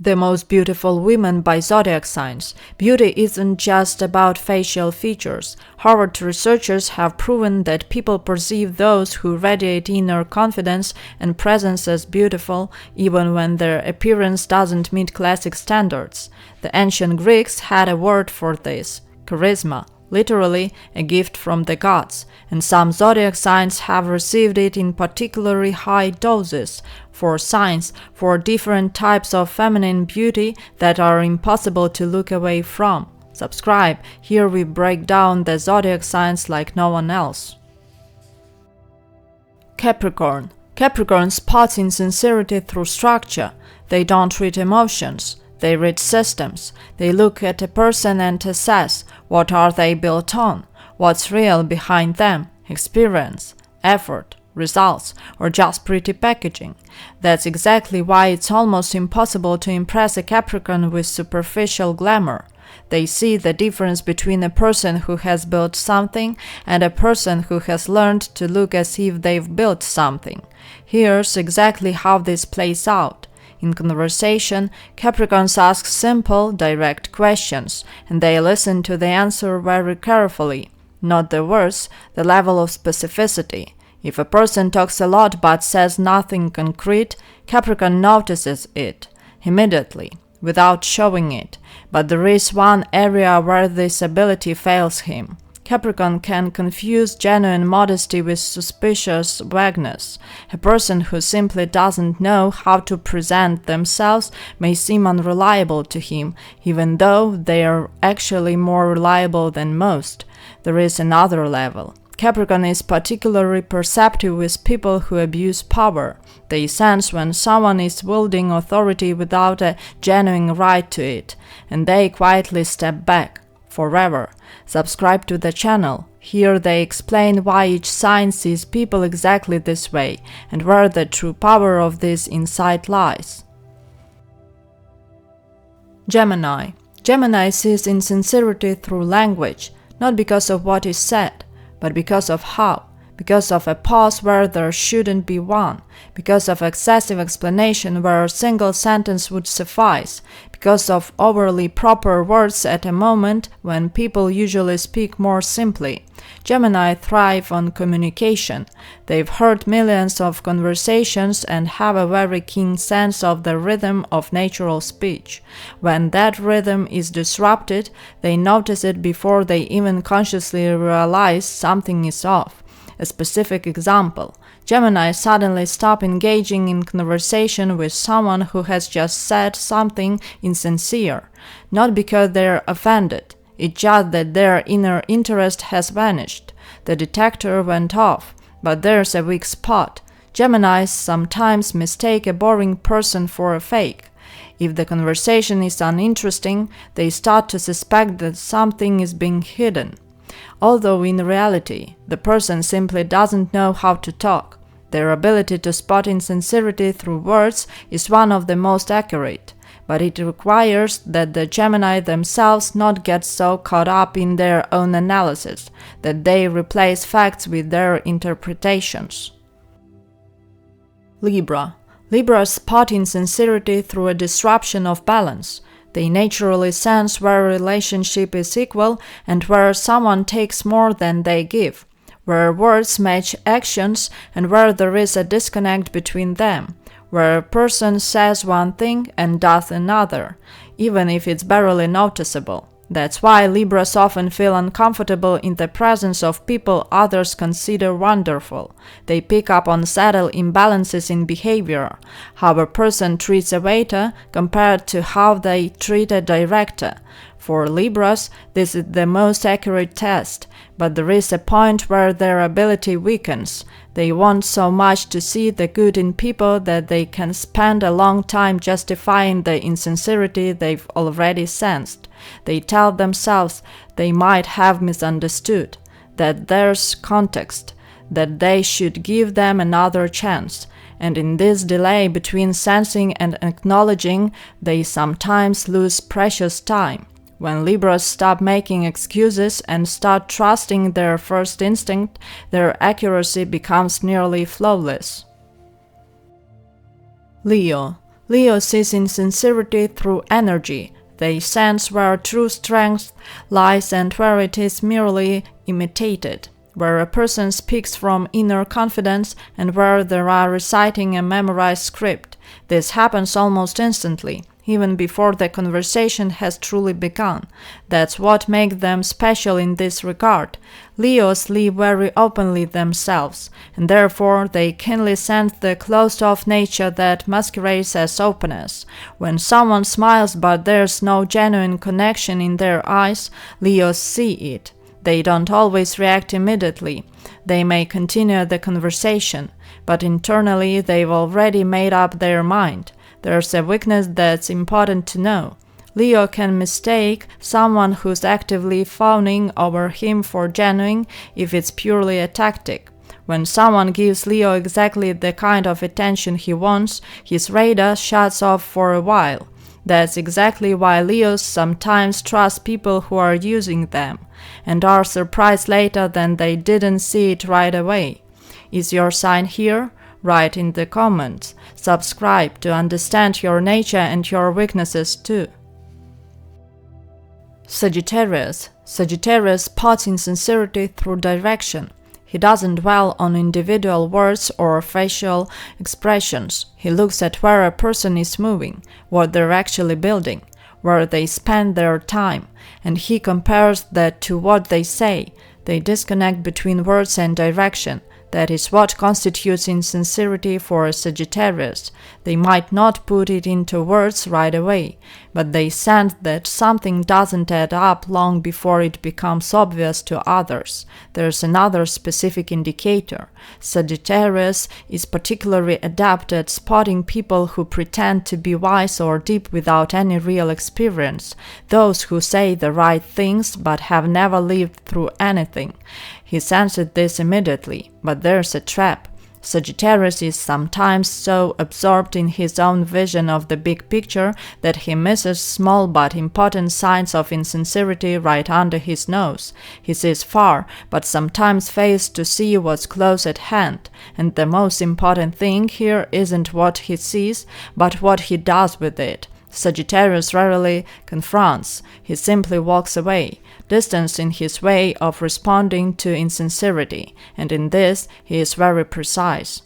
The most beautiful women by zodiac signs. Beauty isn't just about facial features. Harvard researchers have proven that people perceive those who radiate inner confidence and presence as beautiful, even when their appearance doesn't meet classic standards. The ancient Greeks had a word for this: charisma, literally a gift from the gods, and some zodiac signs have received it in particularly high doses. For signs, for different types of feminine beauty that are impossible to look away from. Subscribe, here we break down the zodiac signs like no one else. Capricorn. Capricorn spots insincerity through structure. They don't read emotions. They read systems. They look at a person and assess what are they built on, what's real behind them, experience, effort, results, or just pretty packaging. That's exactly why it's almost impossible to impress a Capricorn with superficial glamour. They see the difference between a person who has built something and a person who has learned to look as if they've built something. Here's exactly how this plays out. In conversation, Capricorns ask simple, direct questions, and they listen to the answer very carefully. Not the words, the level of specificity. If a person talks a lot but says nothing concrete, Capricorn notices it immediately, without showing it. But there is one area where this ability fails him. Capricorn can confuse genuine modesty with suspicious vagueness. A person who simply doesn't know how to present themselves may seem unreliable to him, even though they are actually more reliable than most. There is another level. Capricorn is particularly perceptive with people who abuse power. They sense when someone is wielding authority without a genuine right to it, and they quietly step back. Forever. Subscribe to the channel. Here they explain why each sign sees people exactly this way, and where the true power of this insight lies. Gemini. Gemini sees insincerity through language, not because of what is said, but because of how, because of a pause where there shouldn't be one, because of excessive explanation where a single sentence would suffice, because of overly proper words at a moment when people usually speak more simply. Gemini thrive on communication. They've heard millions of conversations and have a very keen sense of the rhythm of natural speech. When that rhythm is disrupted, they notice it before they even consciously realize something is off. A specific example: Gemini suddenly stop engaging in conversation with someone who has just said something insincere, not because they're offended, it's just that their inner interest has vanished. The detector went off, but there's a weak spot. Geminis sometimes mistake a boring person for a fake. If the conversation is uninteresting, they start to suspect that something is being hidden, although in reality, the person simply doesn't know how to talk. Their ability to spot insincerity through words is one of the most accurate, but it requires that the Gemini themselves not get so caught up in their own analysis that they replace facts with their interpretations. Libra. Libra spot insincerity through a disruption of balance. They naturally sense where a relationship is equal and where someone takes more than they give, where words match actions and where there is a disconnect between them, where a person says one thing and does another, even if it's barely noticeable. That's why Libras often feel uncomfortable in the presence of people others consider wonderful. They pick up on subtle imbalances in behavior, how a person treats a waiter compared to how they treat a director. For Libras, this is the most accurate test, but there is a point where their ability weakens. They want so much to see the good in people that they can spend a long time justifying the insincerity they've already sensed. They tell themselves they might have misunderstood, that there's context, that they should give them another chance, and in this delay between sensing and acknowledging, they sometimes lose precious time. When Libras stop making excuses and start trusting their first instinct, their accuracy becomes nearly flawless. Leo. Leo sees insincerity through energy. They sense where true strength lies and where it is merely imitated, where a person speaks from inner confidence and where they are reciting a memorized script. This happens almost instantly, even before the conversation has truly begun. That's what makes them special in this regard. Leos live very openly themselves, and therefore they keenly sense the closed-off nature that masquerades as openness. When someone smiles but there's no genuine connection in their eyes, Leos see it. They don't always react immediately. They may continue the conversation, but internally they've already made up their mind. There's a weakness that's important to know. Leo can mistake someone who's actively fawning over him for genuine if it's purely a tactic. When someone gives Leo exactly the kind of attention he wants, his radar shuts off for a while. That's exactly why Leos sometimes trust people who are using them, and are surprised later that they didn't see it right away. Is your sign here? Write in the comments. Subscribe to understand your nature and your weaknesses too. Sagittarius. Sagittarius spots insincerity through direction. He doesn't dwell on individual words or facial expressions. He looks at where a person is moving, what they're actually building, where they spend their time, and he compares that to what they say. They disconnect between words and direction. That is what constitutes insincerity for a Sagittarius. They might not put it into words right away, but they sense that something doesn't add up long before it becomes obvious to others. There's another specific indicator. Sagittarius is particularly adept at spotting people who pretend to be wise or deep without any real experience, those who say the right things but have never lived through anything. He senses this immediately, but there's a trap. Sagittarius is sometimes so absorbed in his own vision of the big picture that he misses small but important signs of insincerity right under his nose. He sees far, but sometimes fails to see what's close at hand. And the most important thing here isn't what he sees, but what he does with it. Sagittarius rarely confronts, he simply walks away, distance in his way of responding to insincerity, and in this he is very precise.